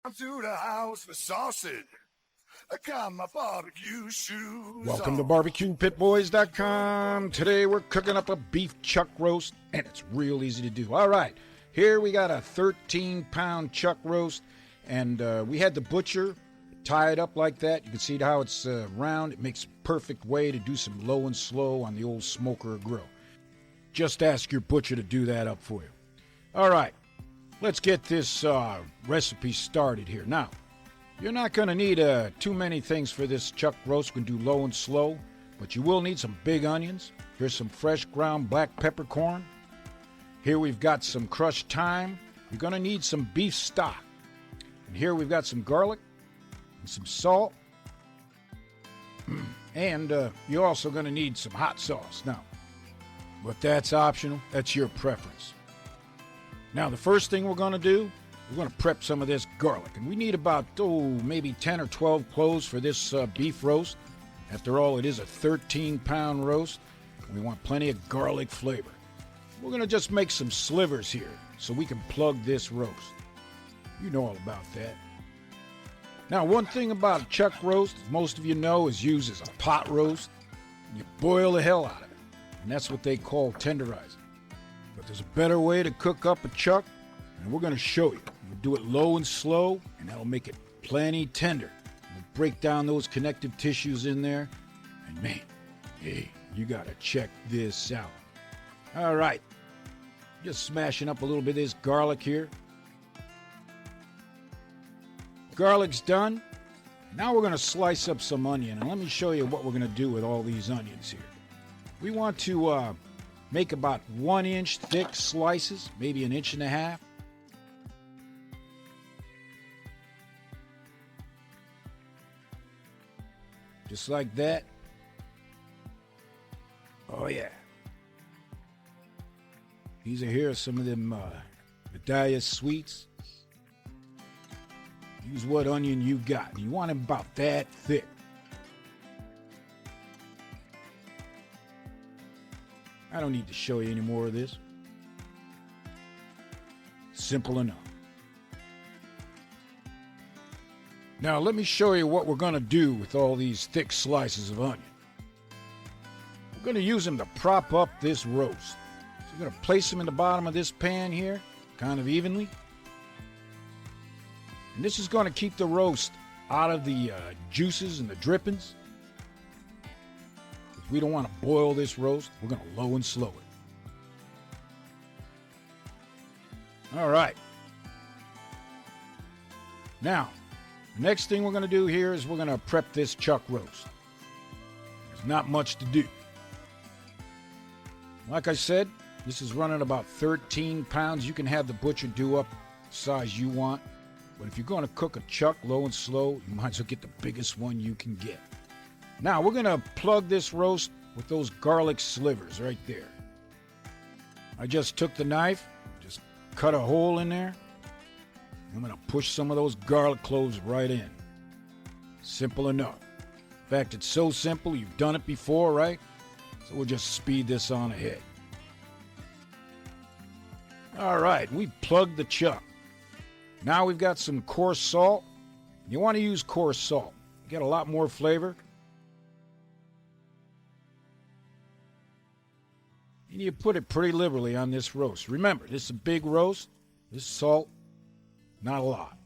I'm to the house for sausage. I got my barbecue shoes. Welcome to on. BBQPitBoys.com. Today we're cooking up a beef chuck roast, and it's real easy to do. All right, here we got a 13-pound chuck roast, and we had the butcher tie it up like that. You can see how it's round. It makes a perfect way to do some low and slow on the old smoker or grill. Just ask your butcher to do that up for you. All right, let's get this recipe started here. Now, you're not going to need too many things for this chuck roast. We can do low and slow, but you will need some big onions. Here's some fresh ground black peppercorn. Here we've got some crushed thyme. You're going to need some beef stock. And here we've got some garlic and some salt. And you're also going to need some hot sauce. Now, but that's optional. That's your preference. Now, the first thing we're going to do, we're going to prep some of this garlic. And we need about, maybe 10 or 12 cloves for this beef roast. After all, it is a 13-pound roast. And we want plenty of garlic flavor. We're going to just make some slivers here so we can plug this roast. You know all about that. Now, one thing about a chuck roast, as most of you know, is used as a pot roast. You boil the hell out of it. And that's what they call tenderizing. But there's a better way to cook up a chuck, and we're going to show you. We'll do it low and slow, and that'll make it plenty tender. We'll break down those connective tissues in there, and man, hey, you got to check this out. All right, just smashing up a little bit of this garlic here. Garlic's done. Now we're going to slice up some onion, and let me show you what we're going to do with all these onions here. We want to make about 1-inch thick slices, maybe 1.5 inches. Just like that. Oh yeah. These are here some of them Medallia sweets. Use what onion you got. You want them about that thick. I don't need to show you any more of this. Simple enough. Now let me show you what we're going to do with all these thick slices of onion. We're going to use them to prop up this roast. So we're going to place them in the bottom of this pan here, kind of evenly. And this is going to keep the roast out of the juices and the drippings. If we don't want to boil this roast, we're going to low and slow it. All right. Now, the next thing we're going to do here is we're going to prep this chuck roast. There's not much to do. Like I said, this is running about 13 pounds. You can have the butcher do up the size you want. But if you're going to cook a chuck low and slow, you might as well get the biggest one you can get. Now, we're going to plug this roast with those garlic slivers right there. I just took the knife, just cut a hole in there. I'm going to push some of those garlic cloves right in. Simple enough. In fact, it's so simple, you've done it before, right? So we'll just speed this on ahead. All right, we've plugged the chuck. Now we've got some coarse salt. You want to use coarse salt. You get a lot more flavor. And you put it pretty liberally on this roast. Remember, this is a big roast. This salt, not a lot.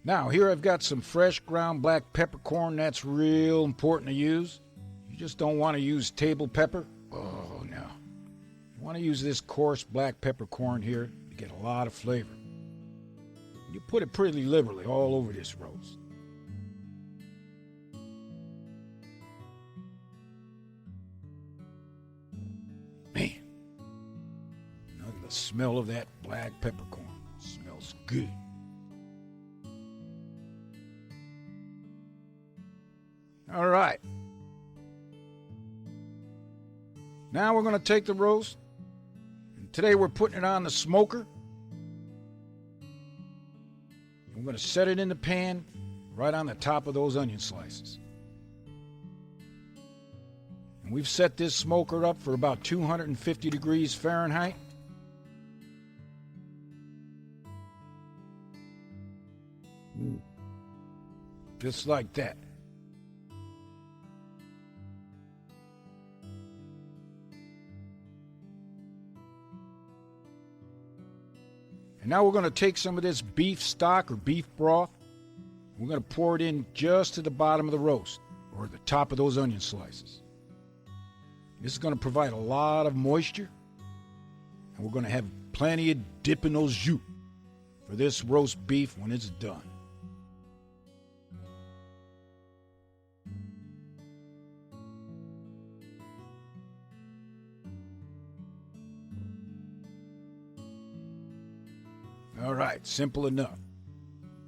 Now, here I've got some fresh ground black peppercorn. That's real important to use. You just don't want to use table pepper. Oh, no. You want to use this coarse black peppercorn here to get a lot of flavor. You put it pretty liberally all over this roast. Man, the smell of that black peppercorn smells good. All right. Now we're going to take the roast. And today we're putting it on the smoker. And we're going to set it in the pan right on the top of those onion slices. And we've set this smoker up for about 250 degrees Fahrenheit. Just like that. And now we're going to take some of this beef stock or beef broth. We're going to pour it in just to the bottom of the roast, or the top of those onion slices. This is going to provide a lot of moisture, and we're going to have plenty of dip in those jus for this roast beef when it's done. All right, simple enough.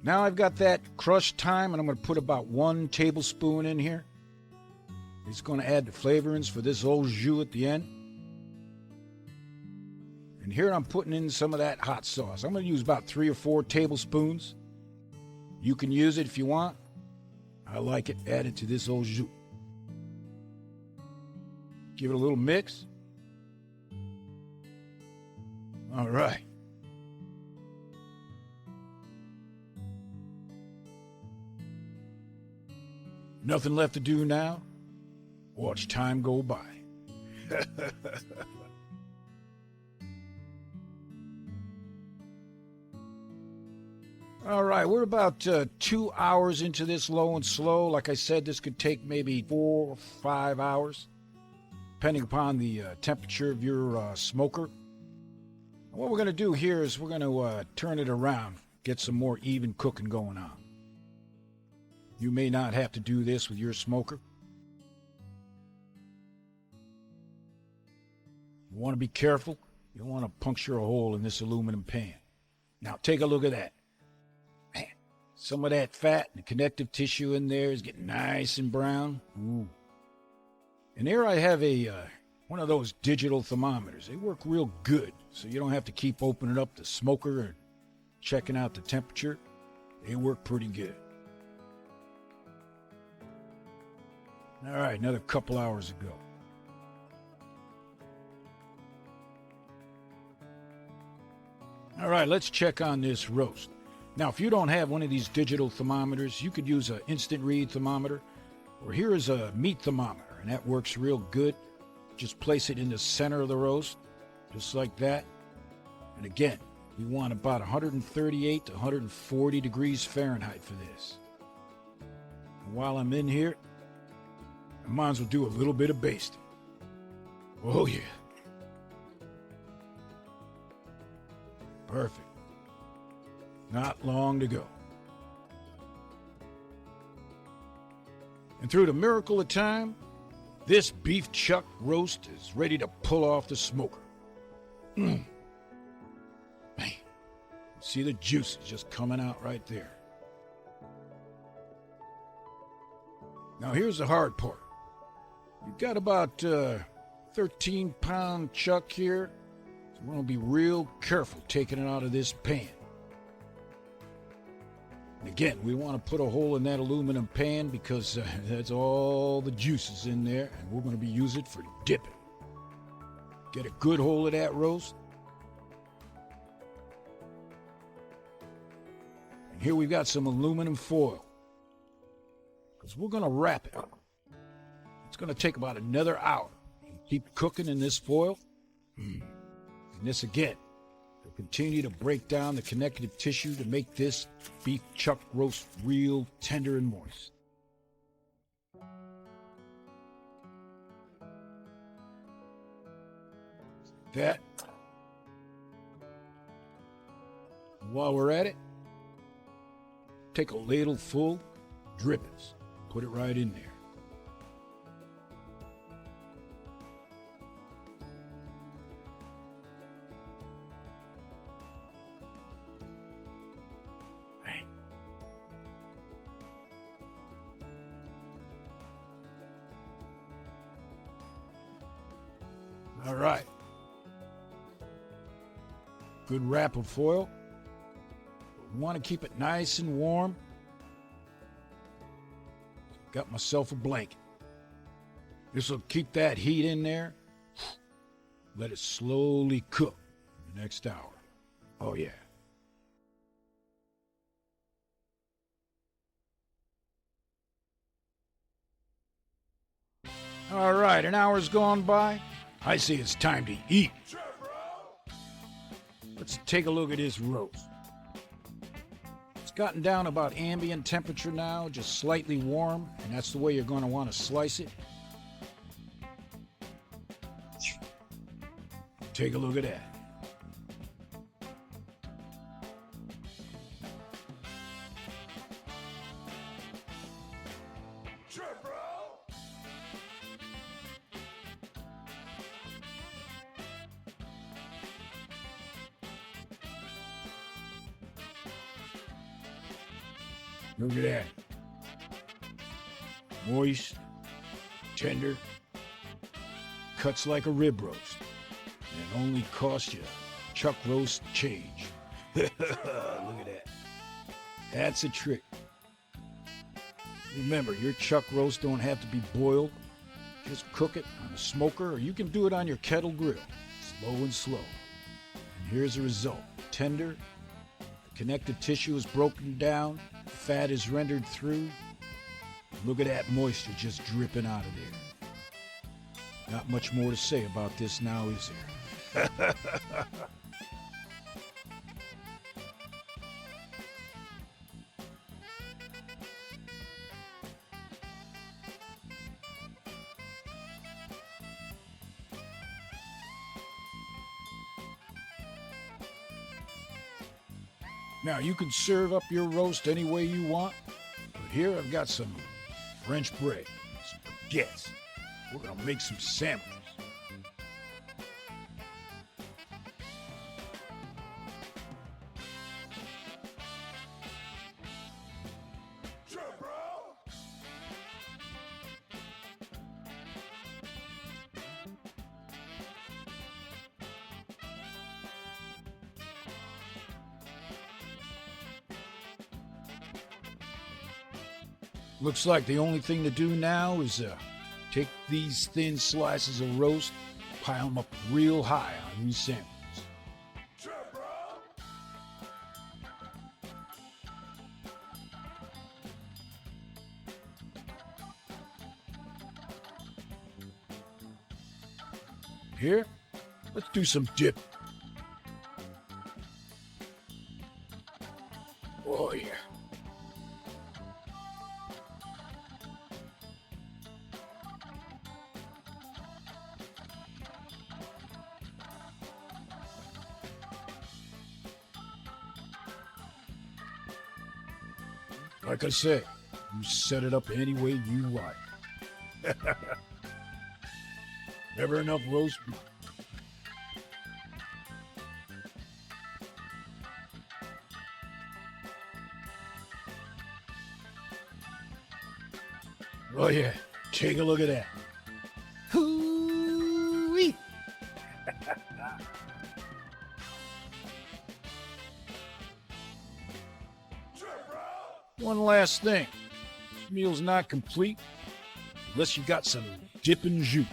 Now I've got that crushed thyme, and I'm going to put about 1 tablespoon in here. It's going to add the flavorings for this old jus at the end. And here I'm putting in some of that hot sauce. I'm going to use about 3 or 4 tablespoons. You can use it if you want. I like it added to this old jus. Give it a little mix. All right. Nothing left to do now. Watch time go by. All right, we're about 2 hours into this low and slow. Like I said, this could take maybe 4 or 5 hours, depending upon the temperature of your smoker. What we're going to do here is we're going to turn it around, get some more even cooking going on. You may not have to do this with your smoker. You want to be careful. You don't want to puncture a hole in this aluminum pan. Now take a look at that. Man, some of that fat and the connective tissue in there is getting nice and brown. Ooh. And there I have one of those digital thermometers. They work real good, so you don't have to keep opening up the smoker and checking out the temperature. They work pretty good. All right, another couple hours ago. All right, let's check on this roast. Now, if you don't have one of these digital thermometers, you could use an instant read thermometer, or here is a meat thermometer, and that works real good. Just place it in the center of the roast, just like that. And again, we want about 138 to 140 degrees Fahrenheit for this. And while I'm in here, I might as well do a little bit of basting. Oh, yeah. Perfect. Not long to go. And through the miracle of time, this beef chuck roast is ready to pull off the smoker. Man, see the juices just coming out right there. Now here's the hard part. You've got about 13-pound chuck here, so we're going to be real careful taking it out of this pan. And again, we want to put a hole in that aluminum pan because that's all the juices in there, and we're going to be using it for dipping. Get a good hold of that roast. And here we've got some aluminum foil, because we're going to wrap it. It's going to take about another hour. Keep cooking in this foil. And this again will continue to break down the connective tissue to make this beef chuck roast real tender and moist. That. While we're at it, take a ladle full, drippings. Put it right in there. All right. Good wrap of foil. We want to keep it nice and warm. Got myself a blanket. This will keep that heat in there. Let it slowly cook the next hour. Oh, yeah. All right, an hour's gone by. I say it's time to eat. Let's take a look at this roast. It's gotten down about ambient temperature now, just slightly warm, and that's the way you're going to want to slice it. Take a look at that. Look at that. Moist, tender, cuts like a rib roast, and only costs you chuck roast change. Look at that. That's a trick. Remember, your chuck roast don't have to be boiled. Just cook it on a smoker, or you can do it on your kettle grill, slow and slow. And here's the result. Tender, the connective tissue is broken down, fat is rendered through. Look at that moisture just dripping out of there. Not much more to say about this now, is there? Now, you can serve up your roast any way you want, but here I've got some French bread, some baguettes. We're gonna make some sandwiches. Looks like the only thing to do now is take these thin slices of roast, pile them up real high on these sandwiches. Here, let's do some dip. Oh, yeah. Like I said, you set it up any way you like. Never enough roast beef. Oh yeah, take a look at that. Hoo-wee. One last thing. This meal's not complete unless you got some dippin' jus.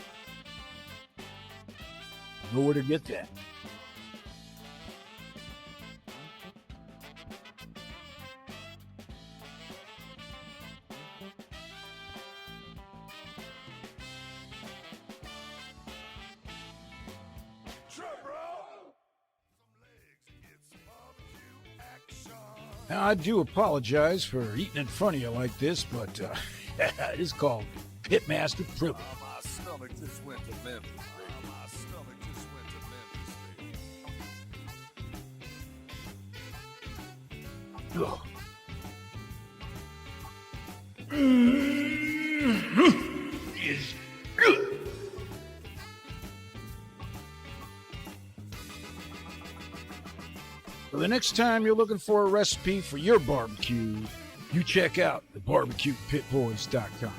Know where to get that. Now, I do apologize for eating in front of you like this, but it is called Pitmaster privilege. My stomach just went to Memphis, baby. My stomach just went to Memphis, baby. Ugh. Is good. So the next time you're looking for a recipe for your barbecue, you check out the BBQPitBoys.com.